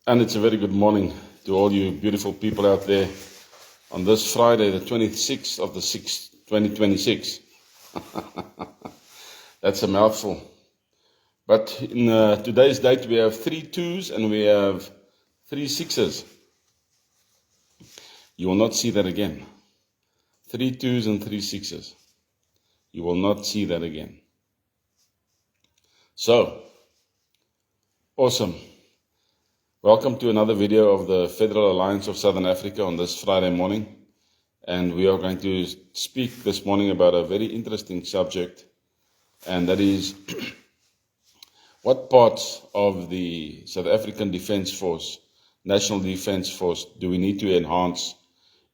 And it's a very good morning to all you beautiful people out there on this Friday, the 26th of the 6th, 2026. That's a mouthful. But in today's date, we have 3 twos and we have 3 sixes. You will not see that again. 3 twos and 3 sixes. You will not see that again. So, awesome. Welcome to another video of the Federal Alliance of Southern Africa on this Friday morning. And we are going to speak this morning about a very interesting subject, and that is what parts of the South African Defence Force, National Defence Force, do we need to enhance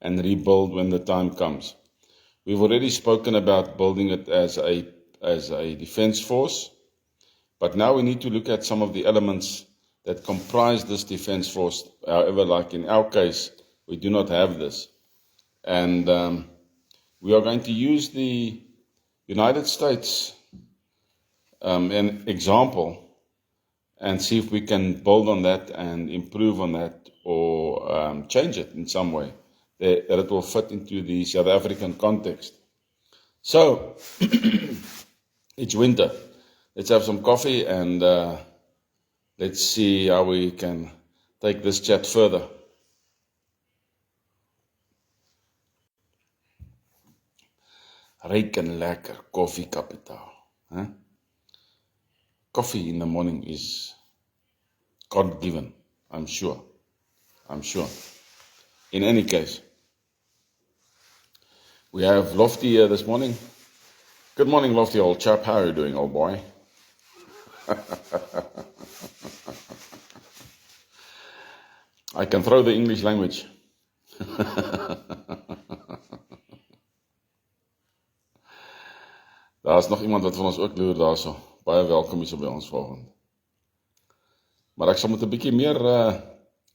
and rebuild when the time comes? We've already spoken about building it as a defence force, but now we need to look at some of the elements that comprise this defence force. However, like in our case, we do not have this. And we are going to use the United States an example and see if we can build on that and improve on that, or change it in some way that it will fit into the South African context. So, it's winter. Let's have some coffee and let's see how we can take this chat further. Ryk en lekker koffie kapitaal. Huh? Coffee in the morning is God-given, I'm sure. In any case, we have Lofty here this morning. Good morning, Lofty, old chap. How are you doing, old boy? I can throw the English language. Daar is nog iemand wat van ons ook loer daarso. Baie welkom hier so by ons vanoggend. Maar ek sal met 'n bietjie meer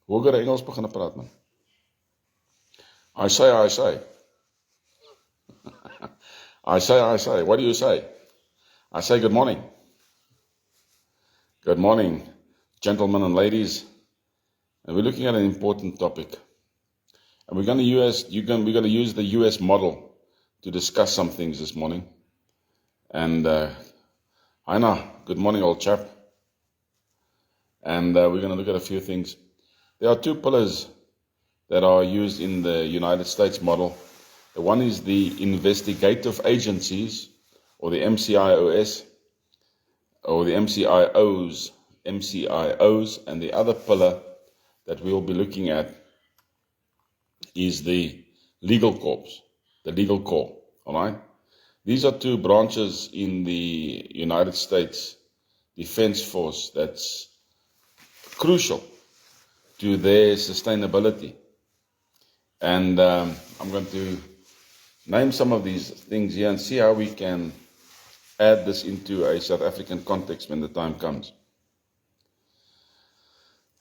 hogere Engels begin praat, man. I say. I say. What do you say? I say good morning. Good morning, gentlemen and ladies. And we're looking at an important topic. And we're going to use the US model to discuss some things this morning. And Heina, good morning, old chap. And we're going to look at a few things. There are 2 pillars that are used in the United States model. The one is the investigative agencies, or the MCIOs, or the MCIOs, and the other pillar that we'll be looking at is the legal corps, the legal corps, all right? These are 2 branches in the United States Defense Force that's crucial to their sustainability. And I'm going to name some of these things here and see how we can add this into a South African context when the time comes.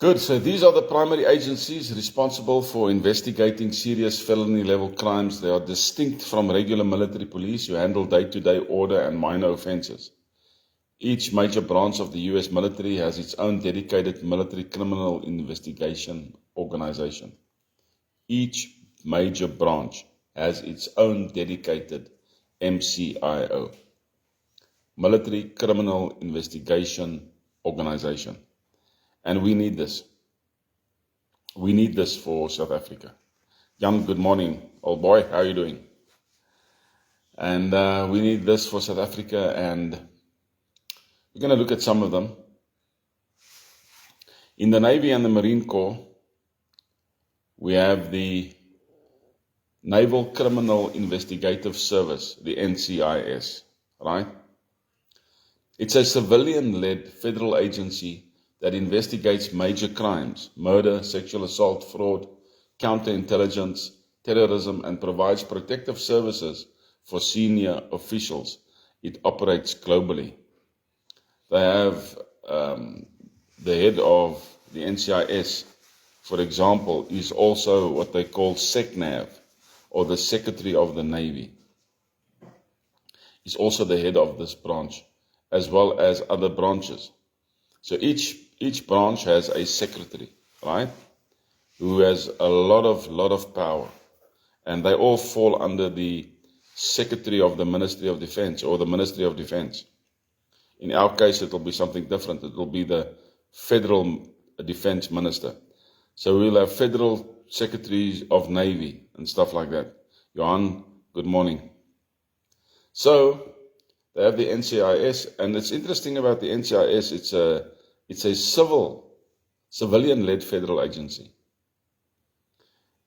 Good, so these are the primary agencies responsible for investigating serious felony-level crimes. They are distinct from regular military police who handle day-to-day order and minor offenses. Each major branch of the US military has its own dedicated military criminal investigation organization. Each major branch has its own dedicated MCIO, Military Criminal Investigation Organization. And we need this. We need this for South Africa. Jan, good morning, old boy. How are you doing? And we need this for South Africa, and we're going to look at some of them. In the Navy and the Marine Corps, we have the Naval Criminal Investigative Service, the NCIS, right? It's a civilian-led federal agency that investigates major crimes, murder, sexual assault, fraud, counterintelligence, terrorism, and provides protective services for senior officials. It operates globally. They have the head of the NCIS, for example, is also what they call SECNAV, or the Secretary of the Navy. He's also the head of this branch, as well as other branches. So each branch has a secretary, right? Who has a lot of power. And they all fall under the Secretary of the Ministry of Defense or the Ministry of Defense. In our case, it will be something different. It will be the Federal Defense Minister. So we'll have Federal Secretaries of Navy and stuff like that. Johan, good morning. So they have the NCIS, and it's interesting about the NCIS, it's a civilian-led federal agency.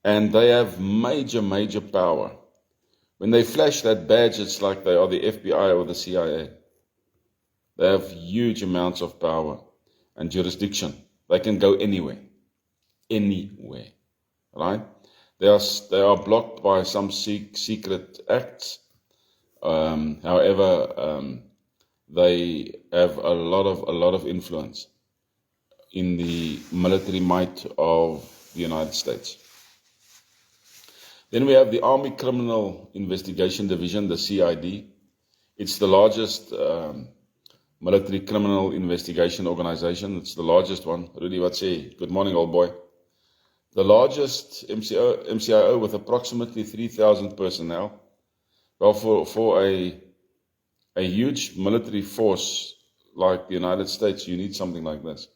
And they have major power. When they flash that badge, it's like they are the FBI or the CIA. They have huge amounts of power and jurisdiction. They can go anywhere, right? They are blocked by some secret acts. However, they have a lot of influence in the military might of the United States. Then we have the Army Criminal Investigation Division, the CID. It's the largest military criminal investigation organization. It's the largest one. Rudy, what say? Good morning, old boy. The largest MCIO with approximately 3,000 personnel. Well, for a huge military force like the United States, you need something like this.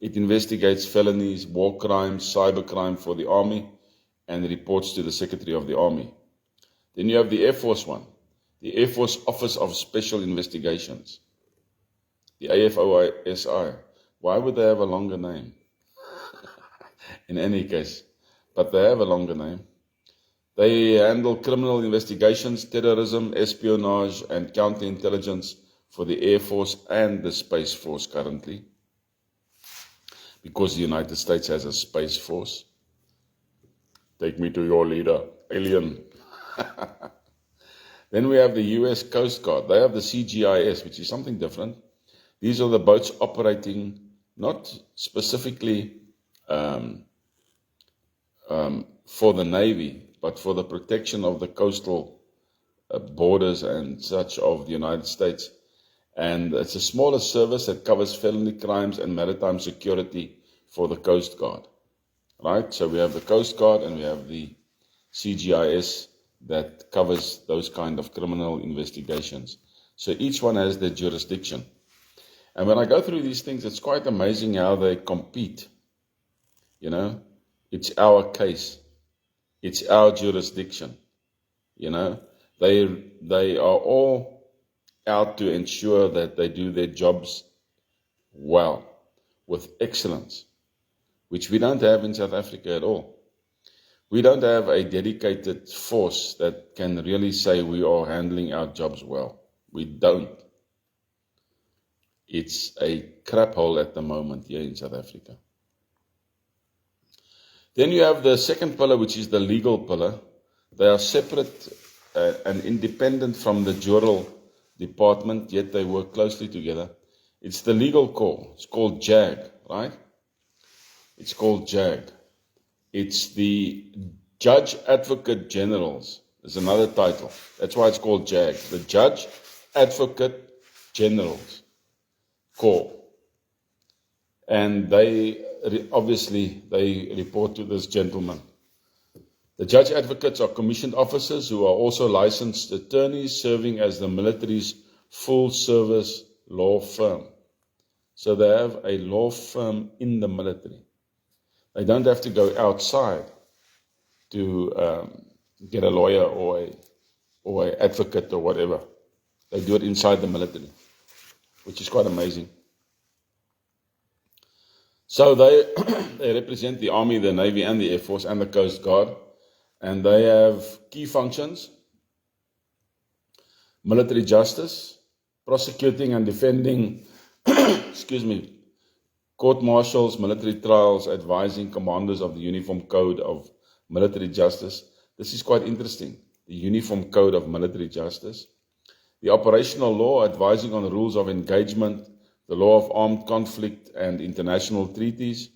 It investigates felonies, war crimes, cybercrime for the Army, and reports to the Secretary of the Army. Then you have the Air Force one, the Air Force Office of Special Investigations, the AFOSI. Why would they have a longer name? In any case, but they have a longer name. They handle criminal investigations, terrorism, espionage, and counterintelligence for the Air Force and the Space Force currently, because the United States has a Space Force. Take me to your leader, alien. Then we have the U.S. Coast Guard. They have the CGIS, which is something different. These are the boats operating not specifically for the Navy, but for the protection of the coastal borders and such of the United States. And it's a smaller service that covers felony crimes and maritime security for the Coast Guard. Right? So we have the Coast Guard and we have the CGIS that covers those kind of criminal investigations. So each one has their jurisdiction. And when I go through these things, it's quite amazing how they compete. You know, it's our case. It's our jurisdiction. You know, they are all out to ensure that they do their jobs well, with excellence, which we don't have in South Africa at all. We don't have a dedicated force that can really say we are handling our jobs well. We don't. It's a crap hole at the moment here in South Africa. Then you have the second pillar, which is the legal pillar. They are separate and independent from the jural department, yet they work closely together. It's the legal corps. It's called JAG, right? It's called JAG. It's the Judge Advocate Generals. There's another title. That's why it's called JAG. The Judge Advocate Generals Corps. And they report to this gentleman. The judge advocates are commissioned officers who are also licensed attorneys serving as the military's full service law firm. So they have a law firm in the military. They don't have to go outside to get a lawyer or an advocate or whatever. They do it inside the military, which is quite amazing. So they represent the Army, the Navy, and the Air Force, and the Coast Guard. And they have key functions: military justice, prosecuting and defending, court-martials, military trials, advising commanders of the Uniform Code of Military Justice. This is quite interesting, the Uniform Code of Military Justice. The operational law, advising on the rules of engagement, the law of armed conflict and international treaties.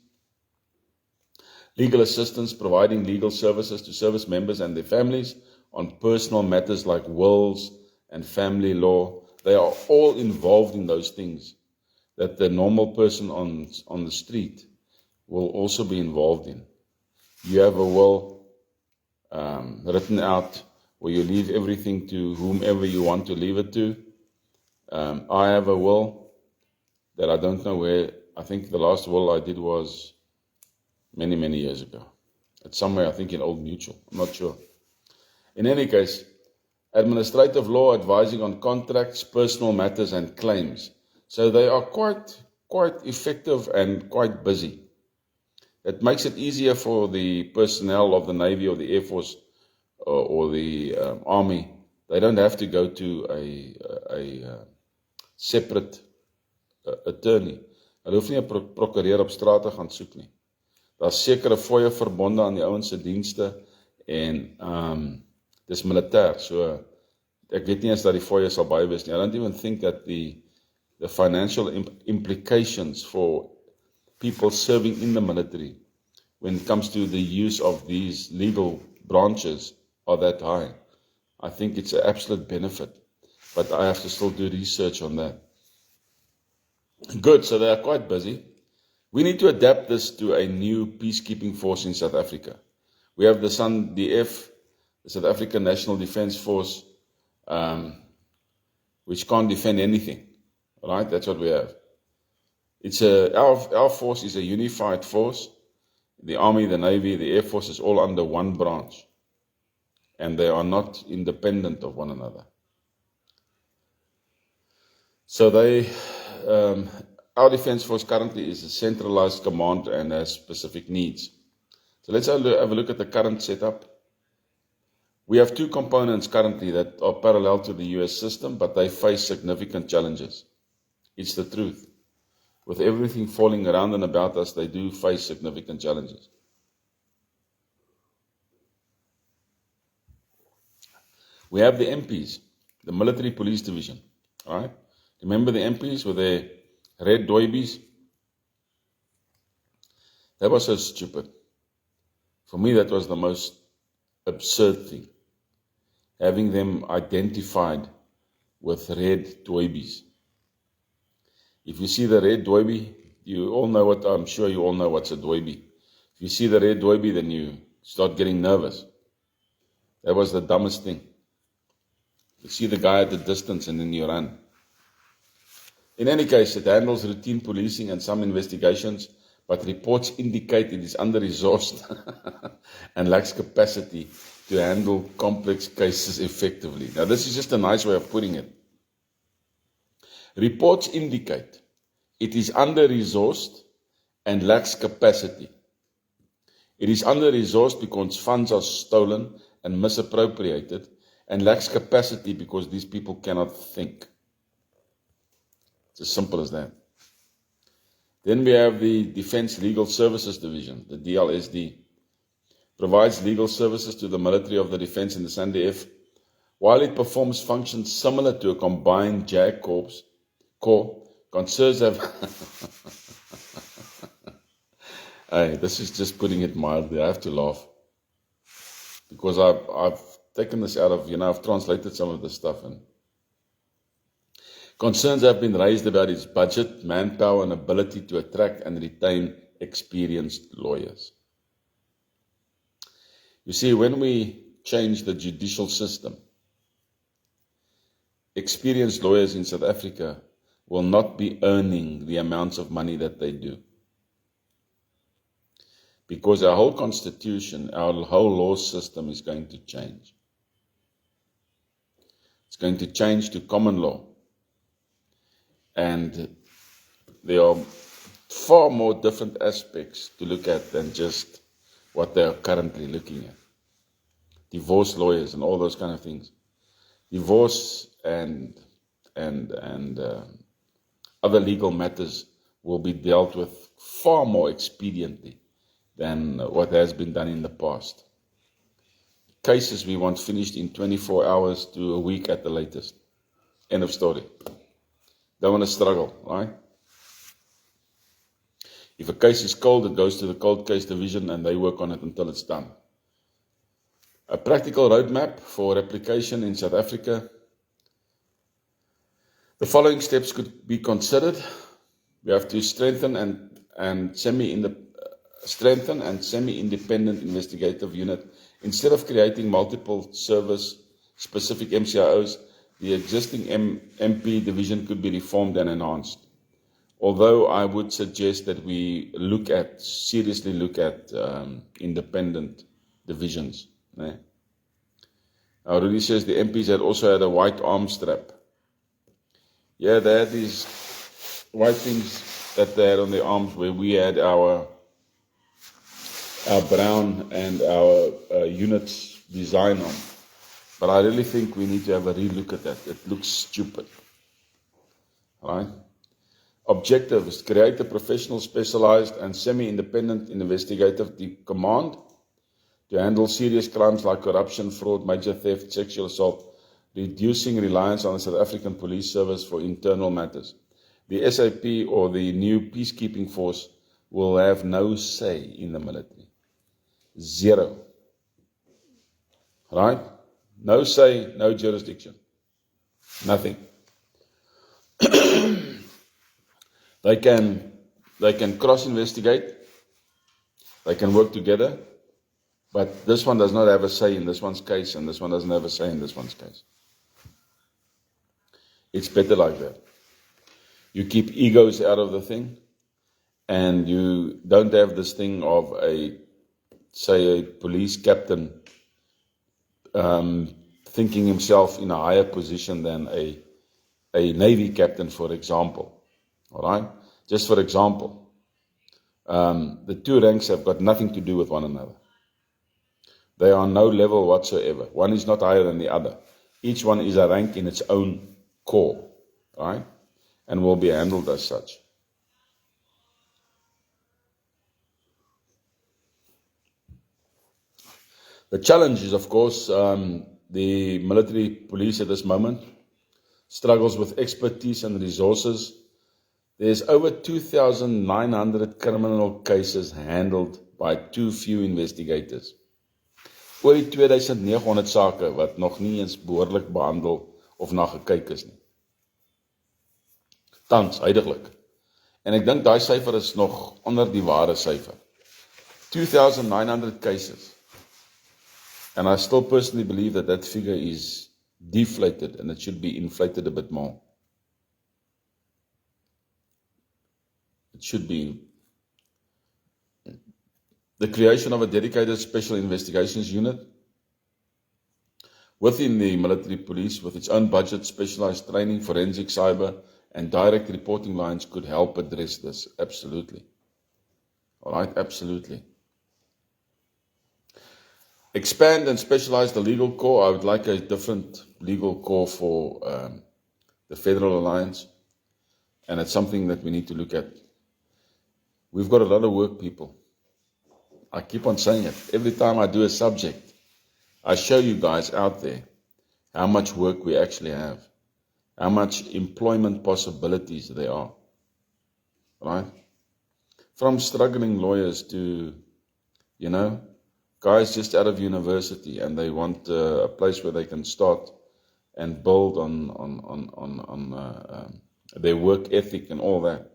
Legal assistance, providing legal services to service members and their families on personal matters like wills and family law. They are all involved in those things that the normal person on the street will also be involved in. You have a will written out where you leave everything to whomever you want to leave it to. I have a will that I don't know where. I think the last will I did was many, many years ago. It's somewhere, I think, in Old Mutual. I'm not sure. In any case, administrative law advising on contracts, personal matters, and claims. So they are quite effective and quite busy. It makes it easier for the personnel of the Navy or the Air Force or the Army. They don't have to go to a separate attorney. Hulle hoef nie 'n prokureur op straat te gaan soek nie. Daar's sekere fooie verbonde aan die ouens se dienste en dis militêr. So ek weet nie eens dat die fooie sal baie wees nie. I don't even think that the financial implications for people serving in the military when it comes to the use of these legal branches are that high. I think it's an absolute benefit, but I have to still do research on that. Good, so they are quite busy. We need to adapt this to a new peacekeeping force in South Africa. We have the SANDF, the South African National Defence Force, which can't defend anything. Right? That's what we have. Our force is a unified force. The Army, the Navy, the Air Force is all under one branch. And they are not independent of one another. So our Defence Force currently is a centralized command and has specific needs. So let's have a look at the current setup. We have two components currently that are parallel to the US system, but they face significant challenges. It's the truth. With everything falling around and about us, they do face significant challenges. We have the MPs, the Military Police Division. All right? Remember the MPs with their red doibies? That was so stupid. For me, that was the most absurd thing. Having them identified with red doibies. If you see the red doibie, I'm sure you all know what's a doibie. If you see the red doibie, then you start getting nervous. That was the dumbest thing. You see the guy at the distance and then you run. In any case, it handles routine policing and some investigations, but reports indicate it is under-resourced and lacks capacity to handle complex cases effectively. Now, this is just a nice way of putting it. Reports indicate it is under-resourced and lacks capacity. It is under-resourced because funds are stolen and misappropriated, and lacks capacity because these people cannot think. It's as simple as that. Then we have the Defence Legal Services Division, the DLSD. Provides legal services to the military of the defence in the SANDF, while it performs functions similar to a combined JAG Corps. Concerns have... Hey, this is just putting it mildly. I have to laugh. Because I've taken this out of, I've translated some of this stuff in. Concerns have been raised about its budget, manpower, and ability to attract and retain experienced lawyers. You see, when we change the judicial system, experienced lawyers in South Africa will not be earning the amounts of money that they do. Because our whole constitution, our whole law system is going to change. It's going to change to common law. And there are far more different aspects to look at than just what they are currently looking at. Divorce lawyers and all those kind of things. Divorce and other legal matters will be dealt with far more expediently than what has been done in the past. Cases we want finished in 24 hours to a week at the latest. End of story. Don't want to struggle, right? If a case is cold, it goes to the cold case division and they work on it until it's done. A practical roadmap for replication in South Africa. The following steps could be considered. We have to strengthen and strengthen and semi-independent investigative unit. Instead of creating multiple service-specific MCIOs, the existing MP division could be reformed and enhanced. Although I would suggest that we seriously look at independent divisions. Rudy says the MPs had also had a white arm strap. Yeah, they had these white things that they had on their arms where we had our brown and our units design on. But I really think we need to have a relook at that. It looks stupid. Right? Objective is to create a professional, specialized, and semi-independent investigative command to handle serious crimes like corruption, fraud, major theft, sexual assault, reducing reliance on the South African Police Service for internal matters. The SAP or the new peacekeeping force will have no say in the military. Zero. Right? No say, no jurisdiction. Nothing. They can cross-investigate. They can work together. But this one does not have a say in this one's case, and this one doesn't have a say in this one's case. It's better like that. You keep egos out of the thing, and you don't have this thing of a police captain thinking himself in a higher position than a Navy captain, for example. All right? Just for example, the two ranks have got nothing to do with one another. They are on no level whatsoever. One is not higher than the other. Each one is a rank in its own core, right? And will be handled as such. The challenge is, of course, the military police at this moment struggles with expertise and resources. There's over 2,900 criminal cases handled by too few investigators. Oor die 2,900 sake wat nog nie eens behoorlik behandel of na gekyk is nie. Tans, huidiglik. En ek dink daai syfer is nog onder die ware syfer. 2,900 cases. And I still personally believe that that figure is deflated and it should be inflated a bit more. It should be. The creation of a dedicated special investigations unit within the military police with its own budget, specialized training, forensic, cyber, and direct reporting lines could help address this. Absolutely. All right, absolutely. Expand and specialize the legal corps. I would like a different legal corps for the Federal Alliance, and it's something that we need to look at. We've got a lot of work, people. I keep on saying it. Every time I do a subject, I show you guys out there how much work we actually have, how much employment possibilities there are, right? From struggling lawyers to, guys just out of university and they want a place where they can start and build on their work ethic and all that.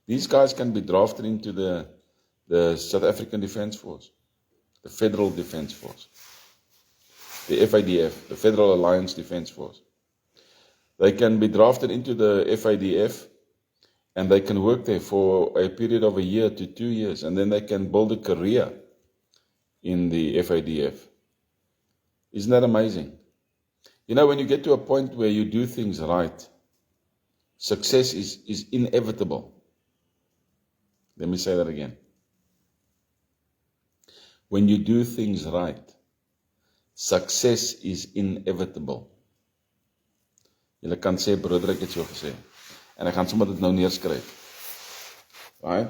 These guys can be drafted into the South African Defence Force, the Federal Defence Force, the FADF, the Federal Alliance Defence Force. They can be drafted into the FADF and they can work there for a period of a year to 2 years, and then they can build a career in the FADF. Isn't that amazing? When you get to a point where you do things right, success is inevitable. Let me say that again. When you do things right, success is inevitable. Julle kan sê, broeder, ek het so gesê. En ek gaan sommer dit nou neerskryf. Right?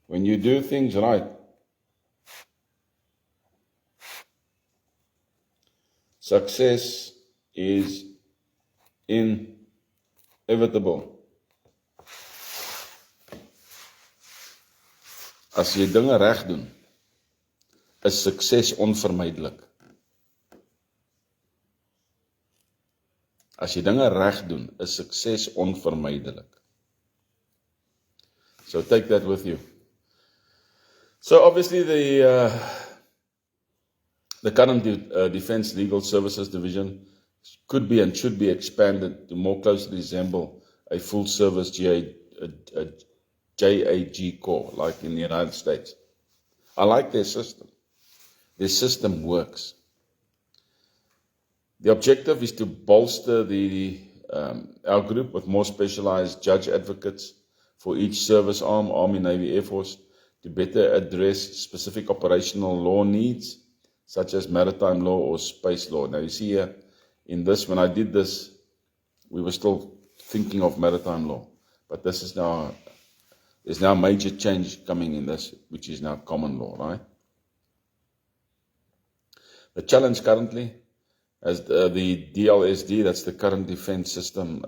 When you do things right, success is inevitable. As jy dinge reg doen, is sukses onvermydelik. As jy dinge reg doen, is sukses onvermydelik. So take that with you. So obviously the current Defense Legal Services Division could be and should be expanded to more closely resemble a full-service JAG Corps, like in the United States. I like their system. Their system works. The objective is to bolster our group with more specialized judge advocates for each service arm, Army, Navy, Air Force, to better address specific operational law needs, such as maritime law or space law. Now you see here, in this, when I did this, we were still thinking of maritime law, but this is now, there's now major change coming in this, which is now common law, right? The challenge currently, as the DLSD, that's the current defense system,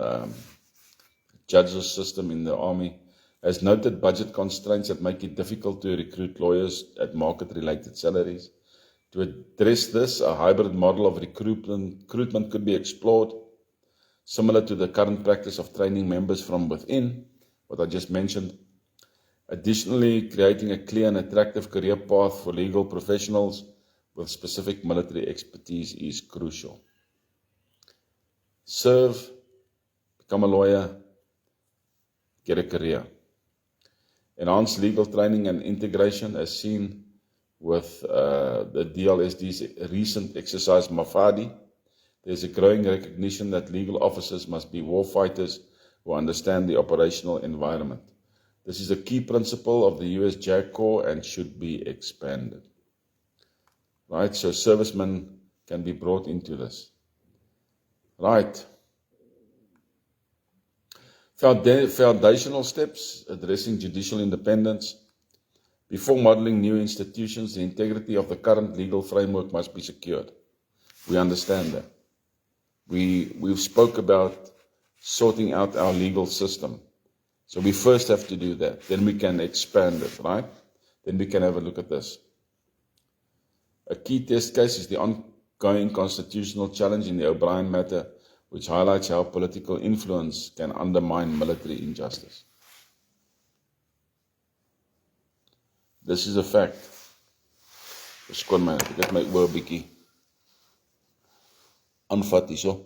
judges system in the Army, has noted budget constraints that make it difficult to recruit lawyers at market-related salaries. To address this, a hybrid model of recruitment could be explored, similar to the current practice of training members from within, what I just mentioned. Additionally, creating a clear and attractive career path for legal professionals with specific military expertise is crucial. Serve, become a lawyer, get a career. Enhance legal training and integration, as seen with the DLSD's recent exercise Mafadi. There's a growing recognition that legal officers must be warfighters who understand the operational environment. This is a key principle of the US JAG Corps and should be expanded. Right, so servicemen can be brought into this. Right. Foundational steps addressing judicial independence. Before modeling new institutions, the integrity of the current legal framework must be secured. We understand that. We've spoke about sorting out our legal system. So we first have to do that. Then we can expand it, right? Then we can have a look at this. A key test case is the ongoing constitutional challenge in the O'Brien matter, which highlights how political influence can undermine military injustice. This is a fact. Verskoon my, ek het my oor 'n bietjie aanvat hierso.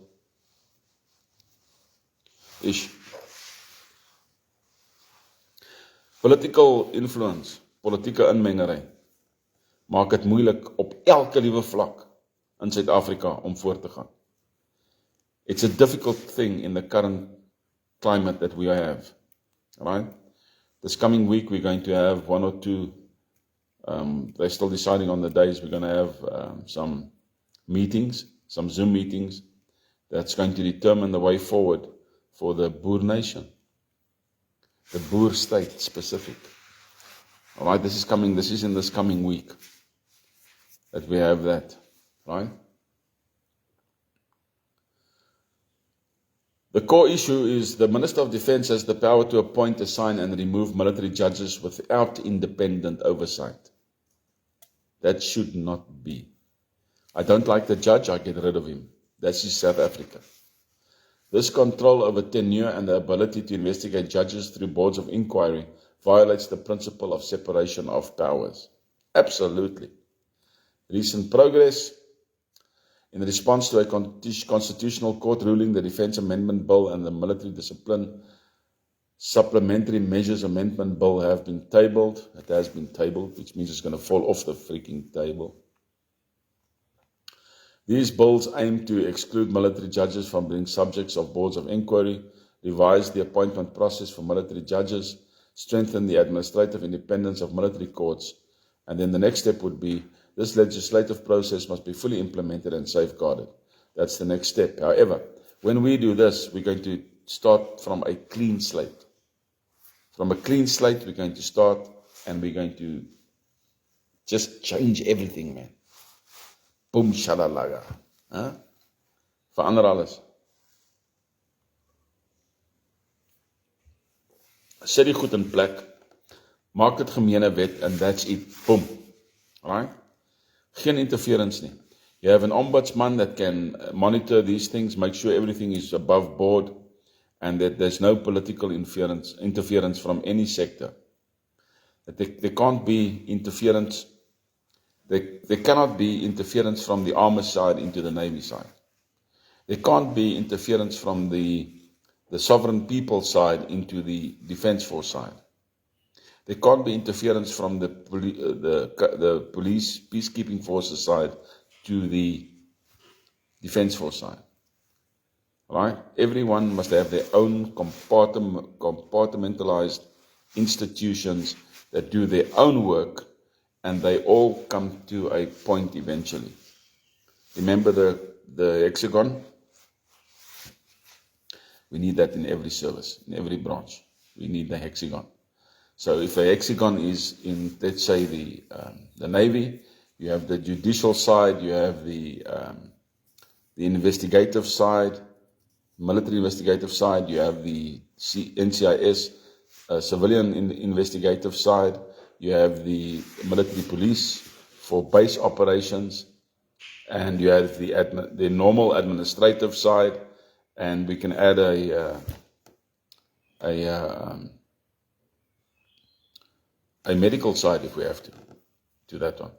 Political influence, politieke inmengery, maak dit moeilik op elke liewe vlak in Suid-Afrika om voort te gaan. It's a difficult thing in the current climate that we have, right? This coming week we're going to have one or two, they're still deciding on the days, we're going to have some meetings, some Zoom meetings, that's going to determine the way forward for the Boer nation, the Boer state specific. All right, this is in this coming week that we have that, right? The core issue is the Minister of Defense has the power to appoint, assign, and remove military judges without independent oversight. That should not be. I don't like the judge, I get rid of him. That's South Africa. This control over tenure and the ability to investigate judges through boards of inquiry violates the principle of separation of powers. Absolutely. Recent progress. In response to a constitutional court ruling, the Defence Amendment Bill and the Military Discipline Supplementary Measures Amendment Bill have been tabled. It has been tabled, which means it's going to fall off the freaking table. These bills aim to exclude military judges from being subjects of boards of inquiry, revise the appointment process for military judges, strengthen the administrative independence of military courts, and then the next step would be this legislative process must be fully implemented and safeguarded. That's the next step. However, when we do this, we're going to start from a clean slate. From a clean slate, we're going to start and we're going to just change everything, man. Boom, shalalaga. Verander alles. Sit die goed in plek, maak dit gemene wet, and that's it. Boom. Alright? Geen interference nie. You have an ombudsman that can monitor these things, make sure everything is above board, and that there's no political interference from any sector. That there can't be interference. There cannot be interference from the army side into the Navy side. There can't be interference from the sovereign people side into the Defence Force side. There can't be interference from the police, peacekeeping forces side to the Defence Force side. Right? Everyone must have their own compartmentalized institutions that do their own work, and they all come to a point eventually. Remember the hexagon? We need that in every service, in every branch. We need the hexagon. So if a hexagon is in, let's say, the Navy, you have the judicial side, you have the investigative side, military investigative side, you have the NCIS, civilian investigative side, you have the military police for base operations, and you have the normal administrative side, and we can add a medical side if we have to that one.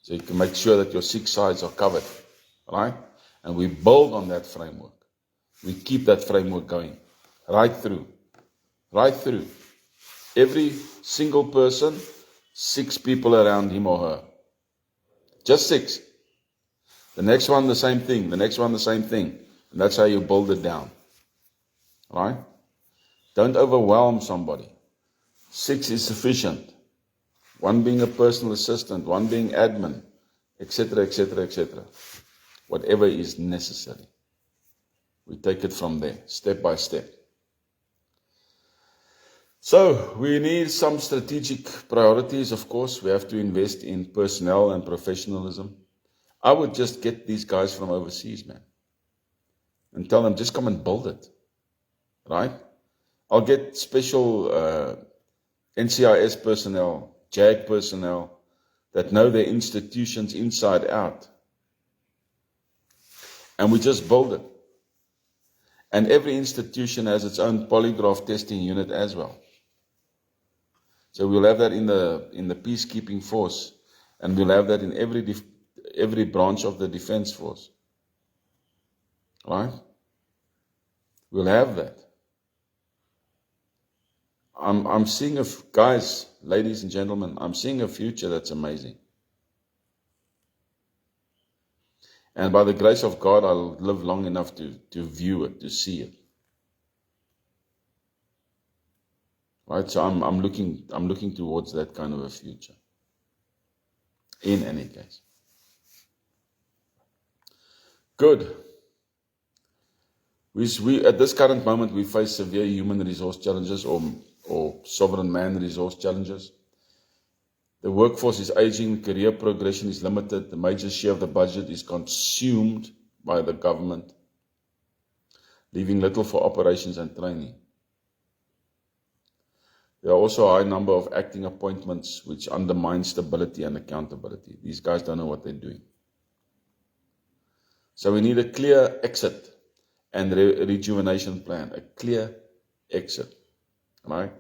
So you can make sure that your 6 sides are covered, right? And we build on that framework. We keep that framework going right through. Every single person, 6 people around him or her. Just 6. The next one, the same thing. The next one, the same thing. And that's how you build it down. Right? Don't overwhelm somebody. 6 is sufficient. 1 being a personal assistant, 1 being admin, etc., etc., etc. Whatever is necessary. We take it from there, step by step. So, we need some strategic priorities, of course. We have to invest in personnel and professionalism. I would just get these guys from overseas, man. And tell them, just come and build it. Right? I'll get special NCIS personnel, JAG personnel, that know their institutions inside out. And we just build it. And every institution has its own polygraph testing unit as well. So we'll have that in the peacekeeping force, and we'll have that in every branch of the Defence Force. Right? We'll have that. I'm seeing guys, ladies and gentlemen, I'm seeing a future that's amazing. And by the grace of God, I'll live long enough to view it, to see it. Right? So I'm looking towards that kind of a future. In any case. Good. We at this current moment, we face severe human resource challenges or sovereign man resource challenges. The workforce is aging, career progression is limited, the major share of the budget is consumed by the government, leaving little for operations and training. There are also a high number of acting appointments which undermine stability and accountability. These guys don't know what they're doing. So we need a clear exit and rejuvenation plan, a clear exit. Right?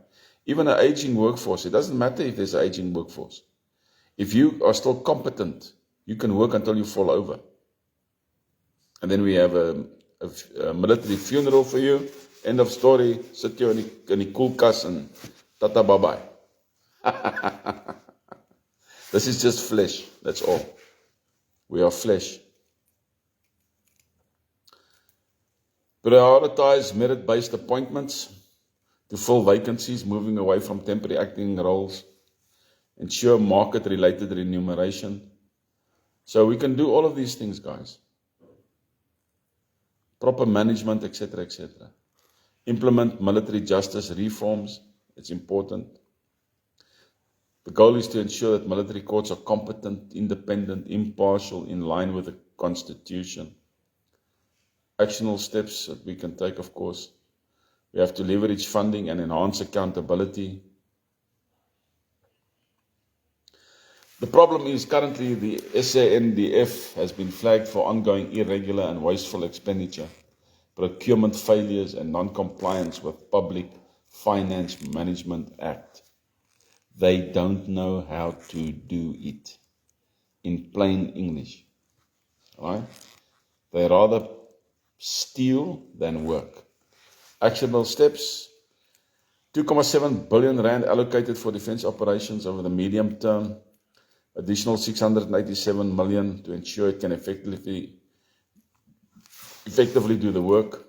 Even an aging workforce, it doesn't matter if there's an aging workforce. If you are still competent, you can work until you fall over. And then we have a military funeral for you. End of story. Sit you in the cool kas and tata bye-bye. This is just flesh. That's all. We are flesh. Prioritize merit-based appointments to fill vacancies, moving away from temporary acting roles. Ensure market-related remuneration. So we can do all of these things, guys. Proper management, etc., etc. Implement military justice reforms. It's important. The goal is to ensure that military courts are competent, independent, impartial, in line with the Constitution. Actionable steps that we can take, of course. We have to leverage funding and enhance accountability. The problem is currently the SANDF has been flagged for ongoing irregular and wasteful expenditure, procurement failures and non-compliance with Public Finance Management Act. They don't know how to do it. In plain English. Right? They rather steal than work. Actionable steps. 2.7 billion rand allocated for defense operations over the medium term. Additional 687 million to ensure it can effectively do the work.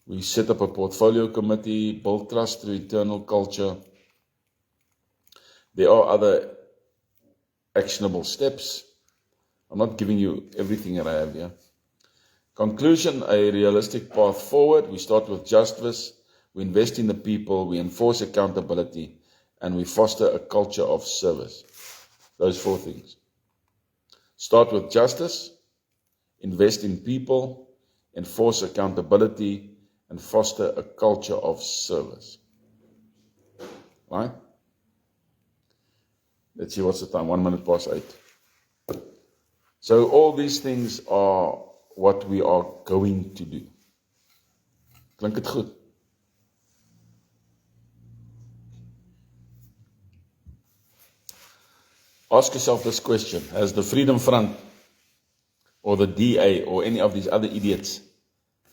We set up a portfolio committee, build trust through internal culture. There are other actionable steps. I'm not giving you everything that I have here. Conclusion, a realistic path forward. We start with justice. We invest in the people. We enforce accountability. And we foster a culture of service. Those 4 things. Start with justice. Invest in people. Enforce accountability. And foster a culture of service. Right? Let's see what's the time. 8:01. So all these things are what we are going to do. Klink dit goed? Ask yourself this question. Has the Freedom Front or the DA or any of these other idiots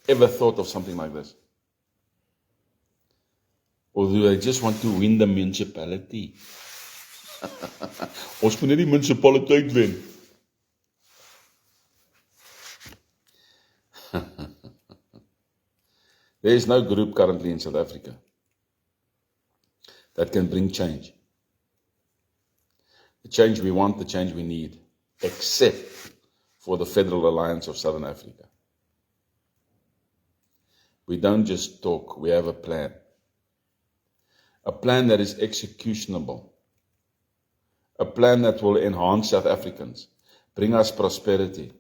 ever thought of something like this? Or do they just want to win the municipality? Ons moet net die munisipaliteit wen. There is no group currently in South Africa that can bring change. The change we want, the change we need, except for the Federal Alliance of Southern Africa. We don't just talk, we have a plan. A plan that is executionable. A plan that will enhance South Africans, bring us prosperity,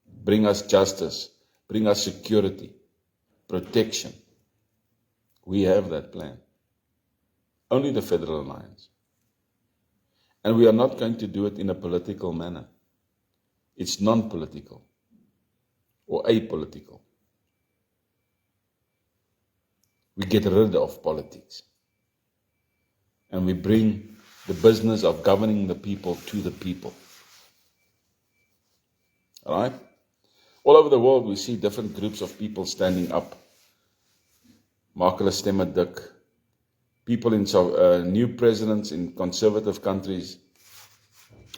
bring us justice, bring us security, protection. We have that plan. Only the Federal Alliance. And we are not going to do it in a political manner. It's non-political or apolitical. We get rid of politics. And we bring the business of governing the people to the people. All right? All over the world, we see different groups of people standing up. Maak hulle stemme dik. People in new presidents in conservative countries,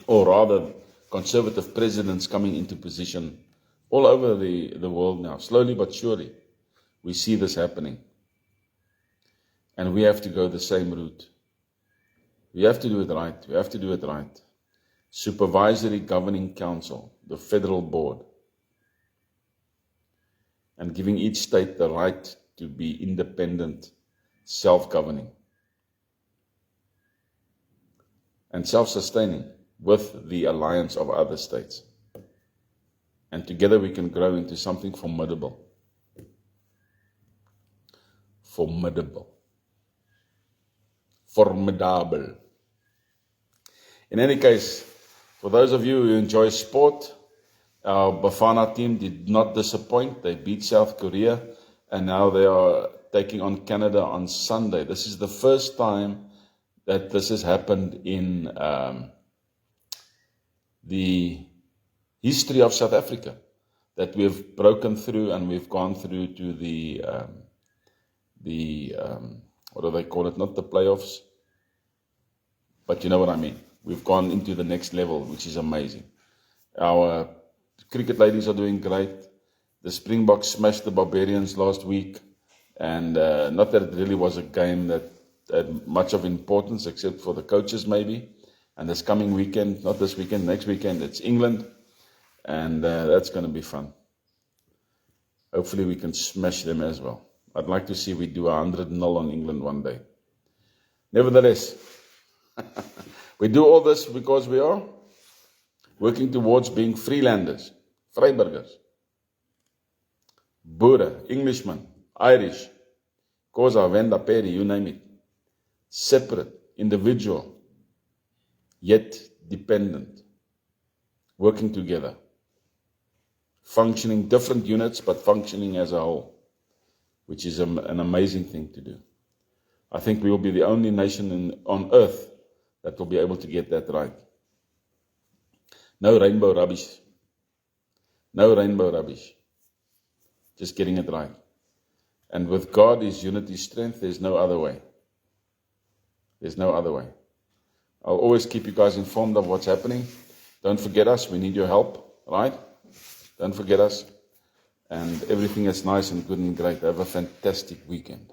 or rather, conservative presidents coming into position all over the world now. Slowly but surely, we see this happening. And we have to go the same route. We have to do it right. We have to do it right. Supervisory Governing Council, the federal board, and giving each state the right to be independent, self-governing, and self-sustaining with the alliance of other states. And together we can grow into something formidable. Formidable. Formidable. In any case, for those of you who enjoy sport, our Bafana team did not disappoint. They beat South Korea, and now they are taking on Canada on Sunday. This is the first time that this has happened in the history of South Africa, that we've broken through and we've gone through to the what do they call it? Not the playoffs, but you know what I mean. We've gone into the next level, which is amazing. Our cricket ladies are doing great. The Springboks smashed the Barbarians last week, and not that it really was a game that had much of importance, except for the coaches maybe. And this coming weekend, not this weekend, next weekend, it's England, and that's going to be fun. Hopefully we can smash them as well. I'd like to see we do 100-0 on England one day. Nevertheless, we do all this because we are working towards being Freelanders, Vryburgers, Boere, Englishmen, Irish, Xhosa, Venda, Pedi, you name it. Separate, individual, yet dependent, working together, functioning different units but functioning as a whole, which is an amazing thing to do. I think we will be the only nation on earth that will be able to get that right. No rainbow rubbish. No rainbow rubbish. Just getting it right. And with God is unity, strength. There's no other way. There's no other way. I'll always keep you guys informed of what's happening. Don't forget us. We need your help, right? Don't forget us. And everything is nice and good and great. Have a fantastic weekend.